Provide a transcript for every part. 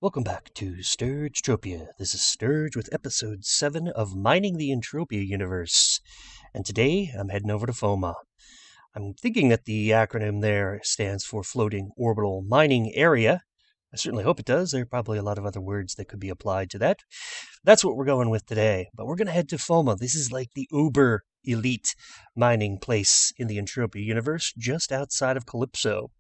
Welcome back to Sturge Tropia. This is Sturge with episode 7 of Mining the Entropia universe. And today I'm heading over to FOMA. I'm thinking that the acronym there stands for Floating Orbital Mining Area. I certainly hope it does. There are probably a lot of other words that could be applied to that. That's what we're going with today. But we're going to head to FOMA. This is like the uber elite mining place in the Entropia universe, just outside of Calypso.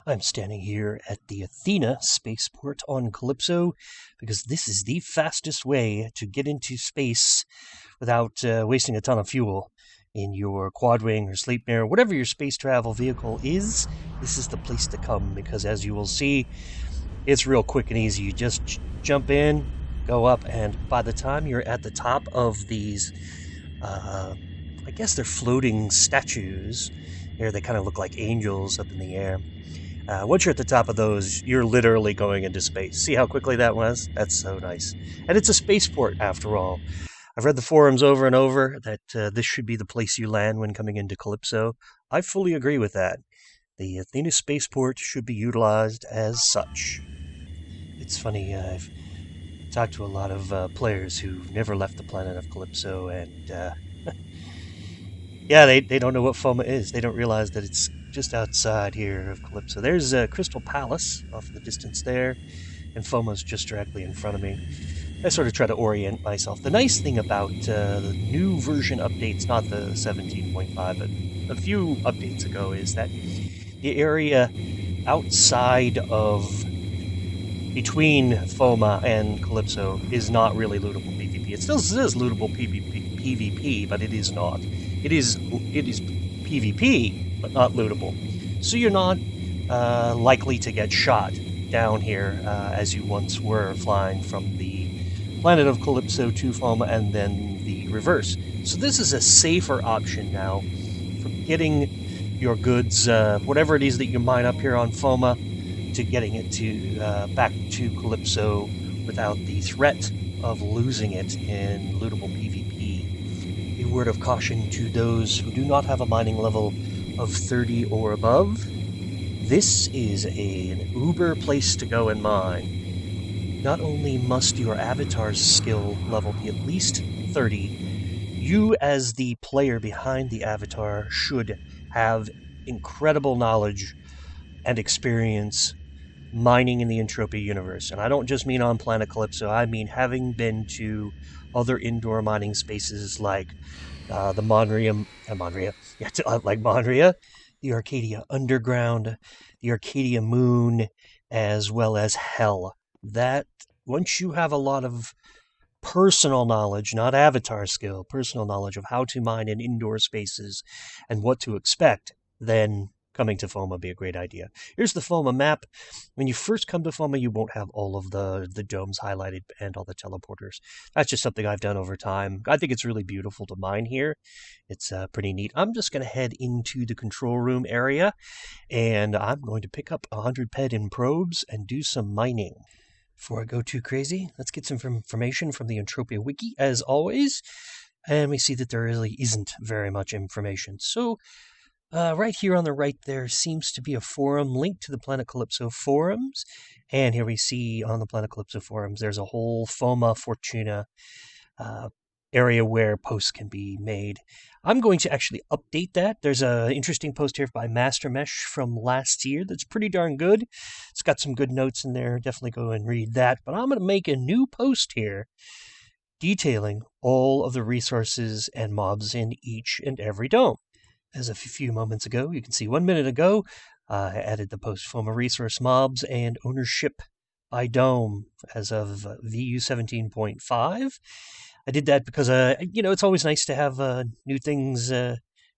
I'm standing here at the Athena spaceport on Calypso because this is the fastest way to get into space without wasting a ton of fuel. In your Quadwing or Sleipnir, whatever your space travel vehicle is, this is the place to come because, as you will see, it's real quick and easy. You just jump in, go up, and by the time you're at the top of these, I guess they're floating statues. Here they kind of look like angels up in the air. Once you're at the top of those, you're literally going into space. See how quickly that was? That's so nice. And it's a spaceport, after all. I've read the forums over and over that this should be the place you land when coming into Calypso. I fully agree with that. The Athena spaceport should be utilized as such. It's funny, I've talked to a lot of players who've never left the planet of Calypso, and yeah, they don't know what FOMA is. They don't realize that it's just outside here of Calypso. There's Crystal Palace off in the distance there, and FOMA's just directly in front of me. I sort of try to orient myself. The nice thing about the new version updates, not the 17.5, but a few updates ago, is that the area outside of between FOMA and Calypso is not really lootable PvP. It still says lootable PvP, but it is not. It is PvP, but not lootable. So you're not likely to get shot down here as you once were flying from the planet of Calypso to FOMA and then the reverse. So this is a safer option now for getting your goods, whatever it is that you mine up here on FOMA, to getting it to back to Calypso without the threat of losing it in lootable PvP. A word of caution to those who do not have a mining level of 30 or above. This is an uber place to go and mine. Not only must your avatar's skill level be at least 30, you as the player behind the avatar should have incredible knowledge and experience mining in the Entropia universe. And I don't just mean on planet Calypso, I mean having been to other indoor mining spaces like the Monria, the Arcadia Underground, the Arcadia Moon, as well as Hell. That, once you have a lot of personal knowledge, not avatar skill, personal knowledge of how to mine in indoor spaces and what to expect, then coming to FOMA would be a great idea. Here's the FOMA map. When you first come to FOMA, you won't have all of the domes highlighted and all the teleporters. That's just something I've done over time. I think it's really beautiful to mine here. It's pretty neat. I'm just going to head into the control room area, and I'm going to pick up 100 Pedin probes and do some mining. Before I go too crazy, let's get some information from the Entropia Wiki, as always. And we see that there really isn't very much information. So, right here on the right there seems to be a forum linked to the Planet Calypso forums. And here we see on the Planet Calypso forums there's a whole FOMA Fortuna area where posts can be made. I'm going to actually update that. There's an interesting post here by Master Mesh from last year that's pretty darn good. It's got some good notes in there. Definitely go and read that. But I'm going to make a new post here detailing all of the resources and mobs in each and every dome. As a few moments ago, you can see 1 minute ago, I added the post-FOMA resource mobs and ownership by dome as of VU 17.5. I did that because, it's always nice to have new things,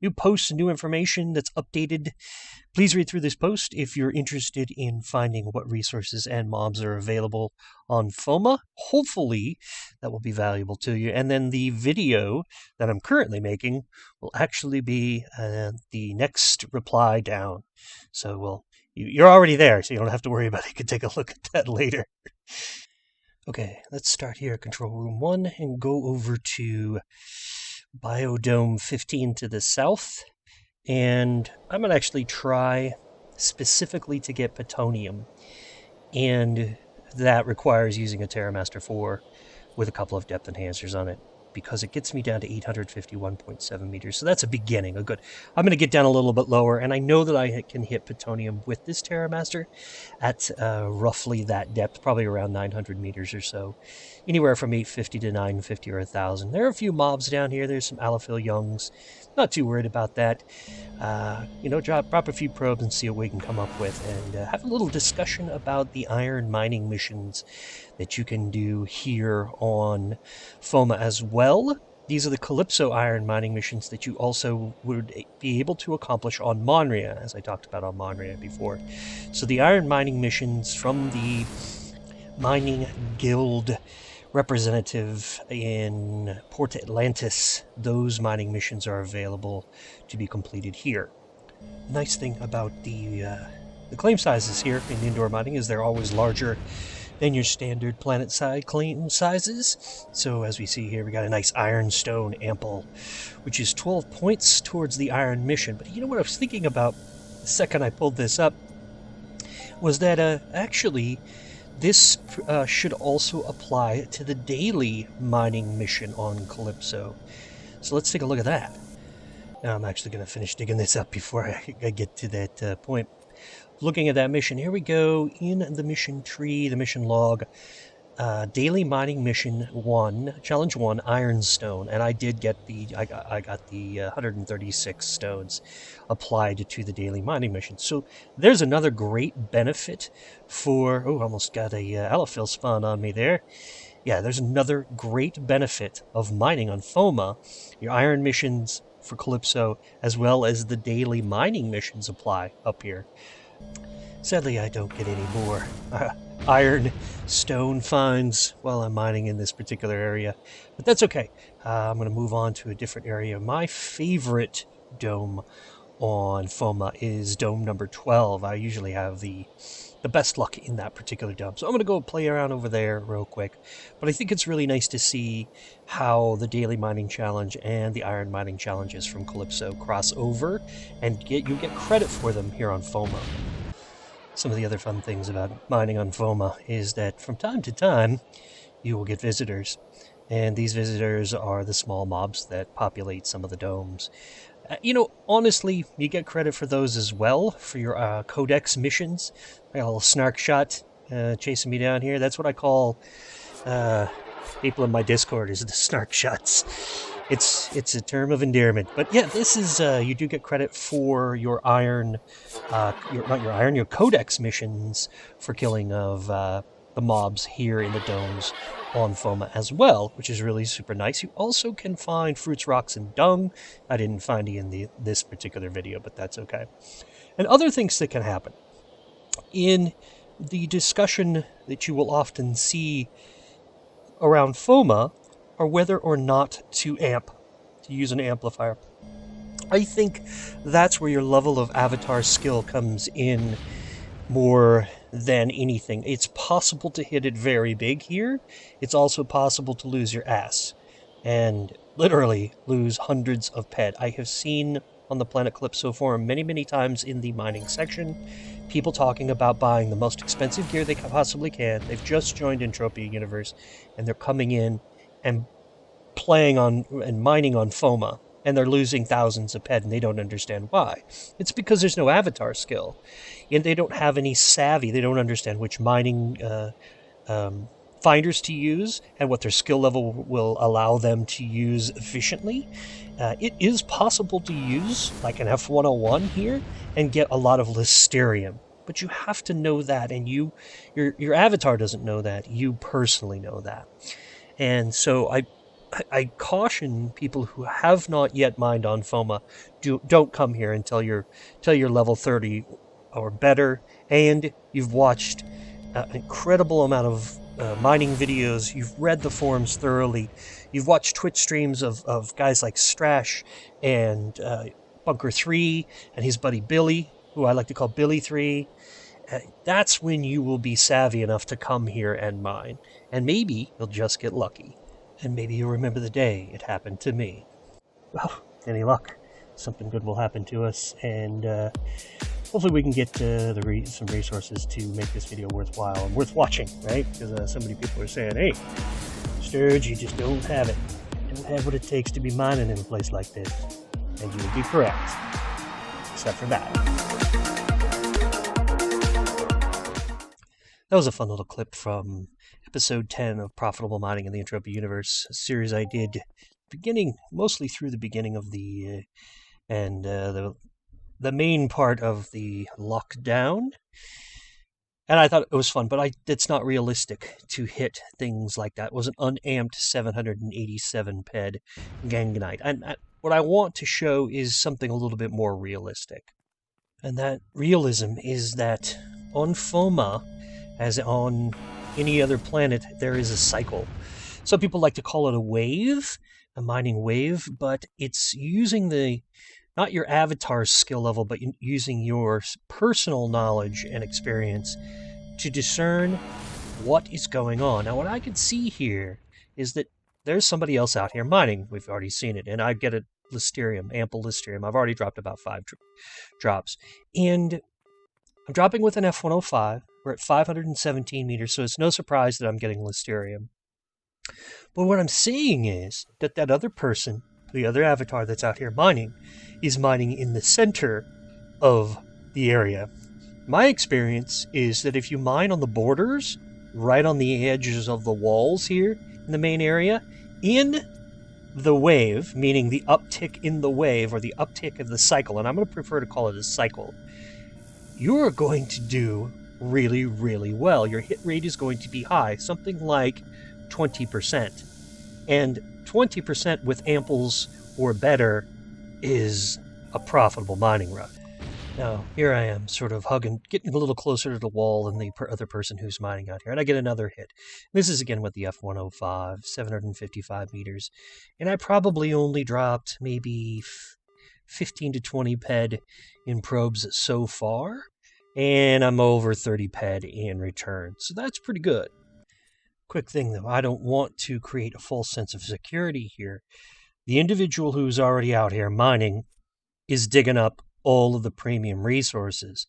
new posts and new information that's updated. Please read through this post if you're interested in finding what resources and mobs are available on FOMA. Hopefully, that will be valuable to you. And then the video that I'm currently making will actually be the next reply down. So, you're already there, so you don't have to worry about it. You can take a look at that later. Okay, let's start here at Control Room 1 and go over to Biodome 15 to the south. And I'm going to actually try specifically to get plutonium. And that requires using a TerraMaster 4 with a couple of depth enhancers on it, because it gets me down to 851.7 meters. So that's a beginning, a good. I'm going to get down a little bit lower, and I know that I can hit Plutonium with this TerraMaster at roughly that depth, probably around 900 meters or so. Anywhere from 850 to 950 or 1,000. There are a few mobs down here. There's some Allophil Youngs. Not too worried about that. Drop a few probes and see what we can come up with, and have a little discussion about the iron mining missions that you can do here on FOMA as well. These are the Calypso iron mining missions that you also would be able to accomplish on Monria, as I talked about on Monria before. So the iron mining missions from the Mining Guild representative in Port Atlantis, those mining missions are available to be completed here. Nice thing about the claim sizes here in indoor mining is they're always larger than your standard planet-side claim sizes. So as we see here, we got a nice ironstone ample, which is 12 points towards the iron mission. But you know what I was thinking about the second I pulled this up was that actually this should also apply to the daily mining mission on Calypso. So let's take a look at that. Now I'm actually going to finish digging this up before I get to that point. Looking at that mission, here we go in the mission tree, the mission log. Daily mining mission 1, challenge 1, ironstone, and I did get I got the 136 stones applied to the daily mining mission. So there's another great benefit for, almost got a Allophil spawn on me there. Yeah, there's another great benefit of mining on FOMA. Your iron missions for Calypso, as well as the daily mining missions apply up here. Sadly, I don't get any more iron stone finds while I'm mining in this particular area, but that's okay. I'm going to move on to a different area. My favorite dome on FOMA is dome number 12. I usually have the best luck in that particular dome, so I'm going to go play around over there real quick. But I think it's really nice to see how the daily mining challenge and the iron mining challenges from Calypso cross over, and you get credit for them here on FOMA. Some of the other fun things about mining on FOMA is that from time to time, you will get visitors. And these visitors are the small mobs that populate some of the domes. Honestly, you get credit for those as well, for your Codex missions. I got a little snark shot chasing me down here. That's what I call people in my Discord, is the snark shots. It's a term of endearment. But yeah, this is, you do get credit for your your Codex missions for killing of the mobs here in the domes on FOMA as well, which is really super nice. You also can find fruits, rocks, and dung. I didn't find it in this particular video, but that's okay. And other things that can happen. In the discussion that you will often see around FOMA are whether or not to use an amplifier. I think that's where your level of avatar skill comes in more than anything. It's possible to hit it very big here. It's also possible to lose your ass and literally lose hundreds of ped. I have seen on the Planet Calypso forum many, many times in the mining section people talking about buying the most expensive gear they possibly can. They've just joined Entropia Universe and they're coming in and playing on and mining on FOMA, and they're losing thousands of ped, and they don't understand why. It's because there's no avatar skill, and they don't have any savvy. They don't understand which mining finders to use and what their skill level will allow them to use efficiently. It is possible to use like an F101 here and get a lot of Listerium, but you have to know that, and your avatar doesn't know that. You personally know that. And so I caution people who have not yet mined on FOMA, don't come here until you're level 30 or better, and you've watched an incredible amount of mining videos, you've read the forums thoroughly, you've watched Twitch streams of guys like Strash and Bunker 3 and his buddy Billy, who I like to call Billy 3. That's when you will be savvy enough to come here and mine, and maybe you'll just get lucky. And maybe you'll remember the day it happened to me. Well, any luck, something good will happen to us. And hopefully we can get some resources to make this video worthwhile and worth watching, right? Because so many people are saying, hey, Sturge, you just don't have it. You don't have what it takes to be mining in a place like this. And you would be correct. Except for that. That was a fun little clip from episode 10 of Profitable Mining in the Entropia Universe, a series I did mostly through the beginning of the main part of the lockdown. And I thought it was fun, but it's not realistic to hit things like that. It was an unamped 787 ped ganganite. And what I want to show is something a little bit more realistic. And that realism is that on FOMA, as on any other planet, there is a cycle. Some people like to call it a wave, a mining wave, but it's using not your avatar's skill level, but using your personal knowledge and experience to discern what is going on. Now, what I can see here is that there's somebody else out here mining. We've already seen it, and I get a listerium, ample listerium. I've already dropped about 5 drops, and I'm dropping with an F.O.M.A. We're at 517 meters, so it's no surprise that I'm getting listerium. But what I'm seeing is that other person, the other avatar that's out here mining, is mining in the center of the area. My experience is that if you mine on the borders, right on the edges of the walls here in the main area, in the wave, meaning the uptick in the wave or the uptick of the cycle, and I'm going to prefer to call it a cycle, you're going to do really, really well. Your hit rate is going to be high, something like 20%. And 20% with amples or better is a profitable mining run. Now, here I am, sort of getting a little closer to the wall than the other person who's mining out here, and I get another hit. This is again with the F105, 755 meters, and I probably only dropped maybe 15 to 20 ped in probes so far, and I'm over 30 ped in return, so that's pretty good. Quick thing though, I don't want to create a false sense of security here. The individual who's already out here mining is digging up all of the premium resources,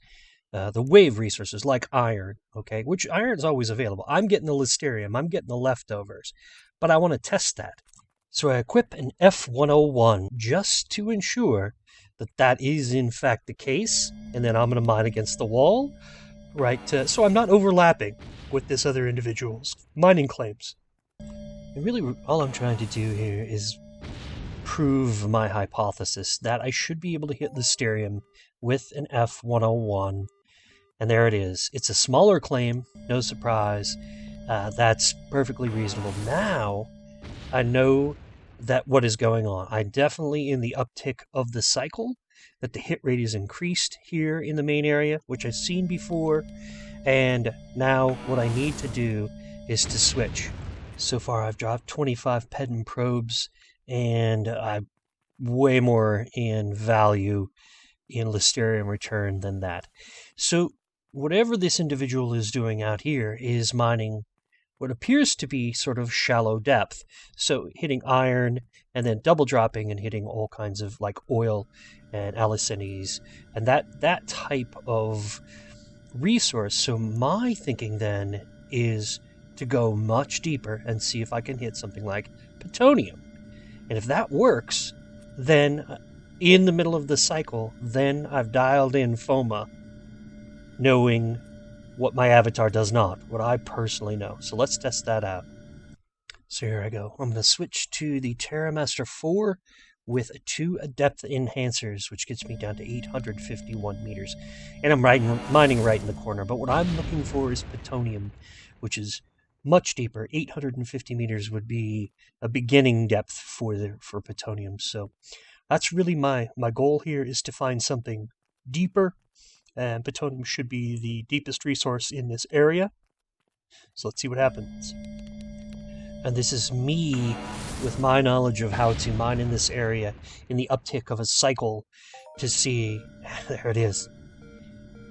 the wave resources like iron, okay, which iron's always available. I'm getting the listerium, I'm getting the leftovers, but I want to test that. So I equip an F101 just to ensure that is in fact the case, and then I'm going to mine against the wall, right, so I'm not overlapping with this other individual's mining claims. And really all I'm trying to do here is prove my hypothesis that I should be able to hit listerium with an F101, and there it is. It's a smaller claim, no surprise. That's perfectly reasonable. Now I know that what is going on. I'm definitely in the uptick of the cycle, that the hit rate is increased here in the main area, which I've seen before, and now what I need to do is to switch. So far I've dropped 25 pedant probes, and I'm way more in value in listerium return than that. So whatever this individual is doing out here is mining what appears to be sort of shallow depth. So hitting iron and then double dropping and hitting all kinds of like oil and allocenes and that type of resource. So my thinking then is to go much deeper and see if I can hit something like plutonium. And if that works, then in the middle of the cycle, then I've dialed in FOMA, knowing what my avatar does not, what I personally know. So let's test that out. So here I go. I'm going to switch to the TerraMaster 4 with 2 depth enhancers, which gets me down to 851 meters. And I'm mining right in the corner. But what I'm looking for is plutonium, which is much deeper. 850 meters would be a beginning depth for plutonium. So that's really my goal here, is to find something deeper. And plutonium should be the deepest resource in this area. So let's see what happens. And this is me with my knowledge of how to mine in this area in the uptick of a cycle to see. There it is.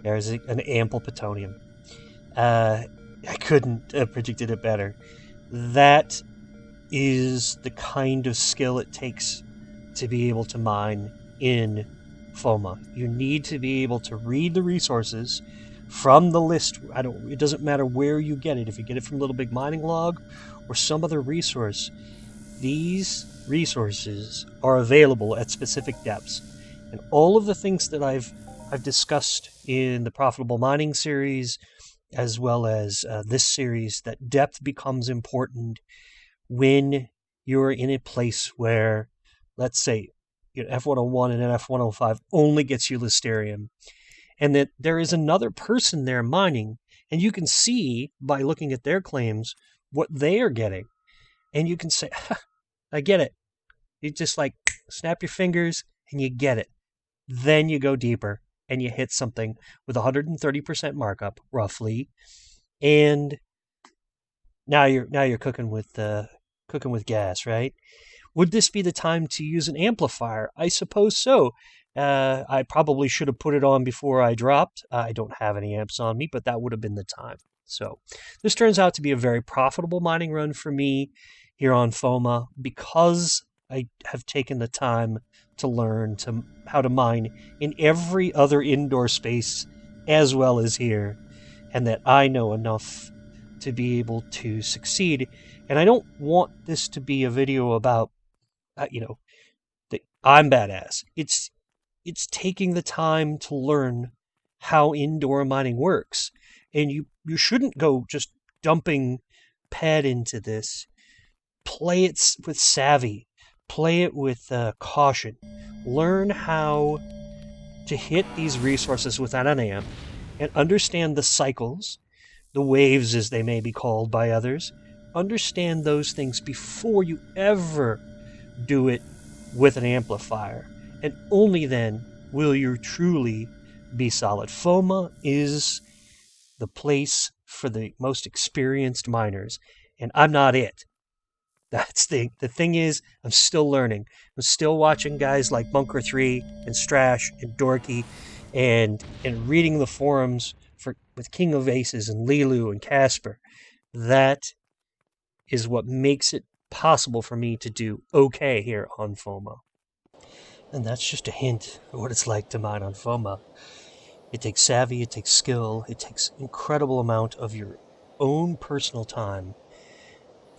There's an ample plutonium. I couldn't have predicted it better. That is the kind of skill it takes to be able to mine in FOMA. You need to be able to read the resources from the list. It doesn't matter where you get it. If you get it from Little Big Mining Log or some other resource, these resources are available at specific depths. And all of the things that I've discussed in the Profitable Mining series, as well as this series, that depth becomes important when you're in a place where, let's say, F101 and F105 only gets you Listerium, and that there is another person there mining, and you can see by looking at their claims what they are getting, and you can say, I get it. You just like snap your fingers and you get it. Then you go deeper and you hit something with 130% markup, roughly, and now you're cooking with gas, right? Would this be the time to use an amplifier? I suppose so. I probably should have put it on before I dropped. I don't have any amps on me, but that would have been the time. So this turns out to be a very profitable mining run for me here on FOMA because I have taken the time to learn how to mine in every other indoor space as well as here, and that I know enough to be able to succeed. And I don't want this to be a video about, that I'm badass. It's taking the time to learn how indoor mining works. And you shouldn't go just dumping pad into this. Play it with savvy. Play it with caution. Learn how to hit these resources without an amp and understand the cycles, the waves as they may be called by others. Understand those things before you ever do it with an amplifier. And only then will you truly be solid. FOMA is the place for the most experienced miners, and I'm not it. That's the thing is, I'm still learning. I'm still watching guys like Bunker3 and Strash and Dorky and reading the forums with King of Aces and Lilu and Casper. That is what makes it possible for me to do okay here on FOMA. And that's just a hint of what it's like to mine on FOMA. It takes savvy, it takes skill, it takes incredible amount of your own personal time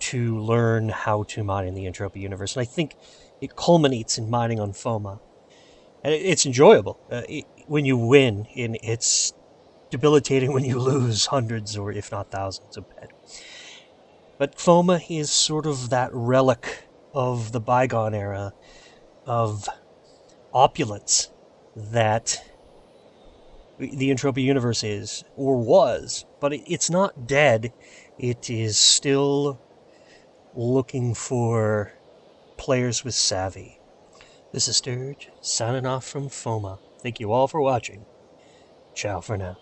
to learn how to mine in the Entropia universe. And I think it culminates in mining on FOMA. And it's enjoyable when you win, and it's debilitating when you lose hundreds or if not thousands of bed. But FOMA is sort of that relic of the bygone era of opulence that the Entropia universe is, or was. But it's not dead. It is still looking for players with savvy. This is Sturge, signing off from FOMA. Thank you all for watching. Ciao for now.